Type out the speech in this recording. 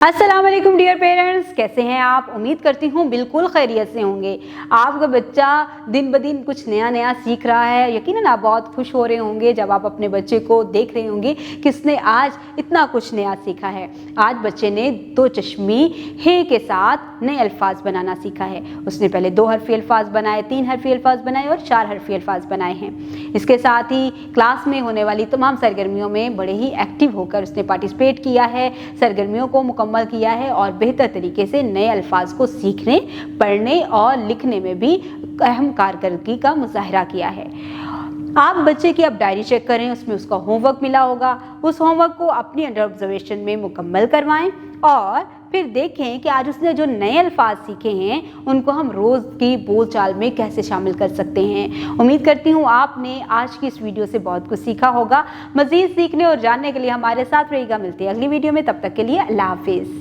अस्सलाम वालेकुम dear parents, कैसे हैं आप। उम्मीद करती हूँ बिल्कुल खैरियत से होंगे। आपका बच्चा दिन ब दिन कुछ नया नया सीख रहा है। यकीनन आप बहुत खुश हो रहे होंगे जब आप अपने बच्चे को देख रहे होंगे कि उसने आज इतना कुछ नया सीखा है। आज बच्चे ने दो चश्मी हे के साथ नए अल्फाज बनाना सीखा है। उसने पहले 2 हरफी अल्फाज बनाए, 3 हरफी अल्फाज बनाए और 4 हरफी अल्फाज बनाए हैं। इसके साथ ही क्लास में होने वाली तमाम सरगर्मियों में बड़े ही एक्टिव होकर उसने पार्टिसिपेट किया है, सरगर्मियों को मुकम्मल किया है और बेहतर तरीके से नए अल्फाज को सीखने, पढ़ने और लिखने में भी अहम कारकर्दगी का मुजाहरा किया है। आप बच्चे की अब डायरी चेक करें, उसमें उसका होमवर्क मिला होगा। उस होमवर्क को अपनी अंडर ऑब्जर्वेशन में मुकम्मल करवाएं और फिर देखें कि आज उसने जो नए अल्फाज सीखे हैं उनको हम रोज़ की बोलचाल में कैसे शामिल कर सकते हैं। उम्मीद करती हूँ आपने आज की इस वीडियो से बहुत कुछ सीखा होगा। मज़ीद सीखने और जानने के लिए हमारे साथ रहिएगा। मिलते हैं अगली वीडियो में, तब तक के लिए अल्लाह हाफिज़।